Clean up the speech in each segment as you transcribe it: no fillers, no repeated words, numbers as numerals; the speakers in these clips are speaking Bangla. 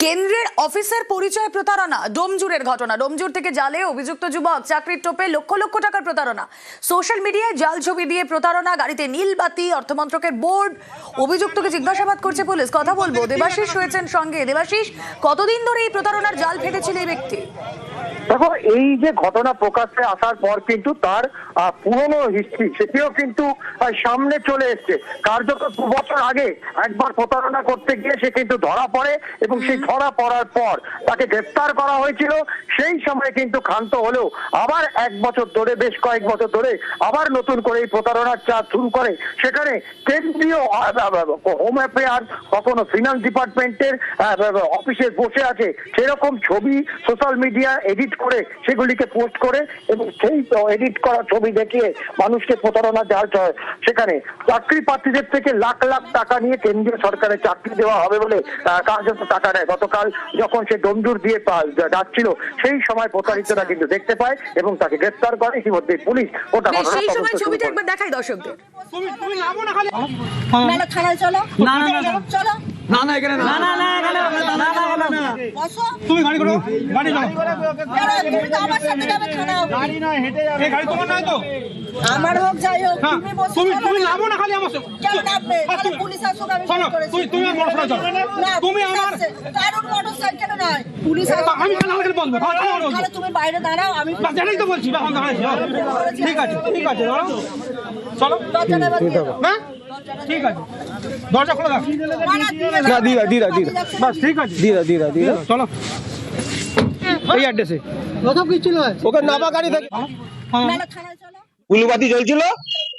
কেন্দ্রের অফিসের পরিচয় প্রতারণা, ডোমজুরের ঘটনা। ডোমজুর থেকে জালে অভিযুক্ত যুবক, চাকরির টোপে লক্ষ লক্ষ টাকার প্রতারণা। সোশ্যাল মিডিয়ায় জাল ছবি দিয়ে প্রতারণা, গাড়িতে নীল বাতি, অর্থমন্ত্রকের বোর্ড। অভিযুক্তকে জিজ্ঞাসাবাদ করছে পুলিশ। কথা বলবো, দেবাশিস রয়েছেন সঙ্গে। দেবাশিস, কতদিন ধরে এই প্রতারণার জাল ফেটেছিল এই ব্যক্তি? দেখো, এই যে ঘটনা প্রকাশ্যে আসার পর কিন্তু তার পুরনো হিস্ট্রি সেটিও কিন্তু সামনে চলে এসছে। কার্যত 2 বছর আগে একবার প্রতারণা করতে গিয়ে সে কিন্তু ধরা পড়ে এবং সেই ধরা পড়ার পর তাকে গ্রেফতার করা হয়েছিল। সেই সময় কিন্তু ক্ষান্ত হলেও আবার 1 বছর ধরে, বেশ কয়েক বছর ধরে আবার নতুন করে এই প্রতারণার চাপ শুরু করে। সেখানে কেন্দ্রীয় হোম অ্যাফেয়ার, কখনো ফিনান্স ডিপার্টমেন্টের অফিসে বসে আছে সেরকম ছবি সোশ্যাল মিডিয়া এডিট করে সেগুলিকে পোস্ট করে এবং সেই এডিট করা ছবি দেখিয়ে মানুষকে প্রতারণা জাল চলে। সেখানে চাকরি প্রার্থীদের থেকে লাখ লাখ টাকা নিয়ে কেন্দ্রীয় সরকারের চাকরি দেওয়া হবে বলে কার্যত টাকা নেয়। গতকাল যখন সে ডোমজুর দিয়ে যাচ্ছিল সেই সময় প্রতারিতরা কিন্তু দেখতে পায় এবং তাকে গ্রেফতার করে। ইতিমধ্যে পুলিশ ওটা সেই সময় ছবিটা একবার দেখাই দর্শকদের। তুমি নামো না খালি না থানায় চলো। না না না চলো না না এখানে না না না এখানে না না না বসো। তুমি গাড়ি করো, গাড়ি যাও। তুমি তো আমার সাথে যাবে থানা। গাড়ি না হেঁটে যাবে। এই গাড়ি তোমার নয় তো? আমার হোক যাই হোক, তুমি বসো। তুমি নামো না খালি আমার সাথে। কেন নামবে? আরে পুলিশ আসুক, আমি ফোন করেছি। তুমি আমার মোটরসাইকেল চলো। তুমি আমার কারোর মোটরসাইকেল নয়, পুলিশ আসুক। আমি কেন আমাকে বলবো? তাহলে তুমি বাইরে দাঁড়াও, আমি জানাই তো বলছি। ঠিক আছে ঠিক আছে, চলো দরজাটা বাজিয়ে দাও। হ্যাঁ ঠিক আছে, দরজা খোলা দাও। না দিদা দিদা দিদা বাস ঠিক আছে, দিদা দিদা দিদা চলো এই অ্যাড্রেসে। কোথাও কিছু নয়, ওকে নাবা গাড়ি থেকে মেলা থানায় চলো। উলুবাতি জ্বলছিল,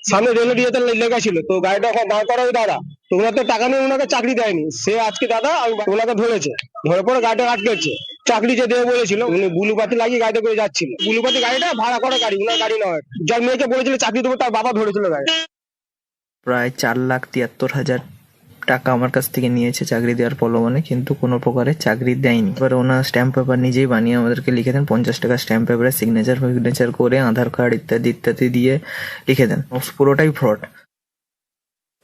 সামনে রেলের ইয়েতে লেগা ছিল, তো গাড়িটা ওখানে দাঁড় করা ওই দাদা, তো ওনার তো টাকা নিয়ে ওনাকে চাকরি দেয়নি। সে আজকে দাদা ওনাকে ধরেছে, ধরে পরে গাড়িটা আটকেছে। চাকরি যে দেবে বলেছিল, উনি বুলুবাতি লাগিয়ে গাড়িতে করে যাচ্ছিল। বুলুবাতি গাড়িটা ভাড়া করা গাড়ি, ওনার গাড়ি নয়। যার মেয়েকে বলেছিল চাকরি দেবো তার বাবা ধরেছিল গাড়ি। প্রায় 4,73,000 টাকা আমার কাছ থেকে নিয়েছে চাকরি দেওয়ার প্রলোভনে, কিন্তু কোনো প্রকারে চাকরি দেয়নি। এবার ওনার স্ট্যাম্প পেপার নিজেই বানিয়ে আমাদেরকে লিখে দেন। 50 টাকা স্ট্যাম্প পেপারে সিগনেচার করে আধার কার্ড ইত্যাদি ইত্যাদি দিয়ে লিখে দেন। পুরোটাই ফ্রড।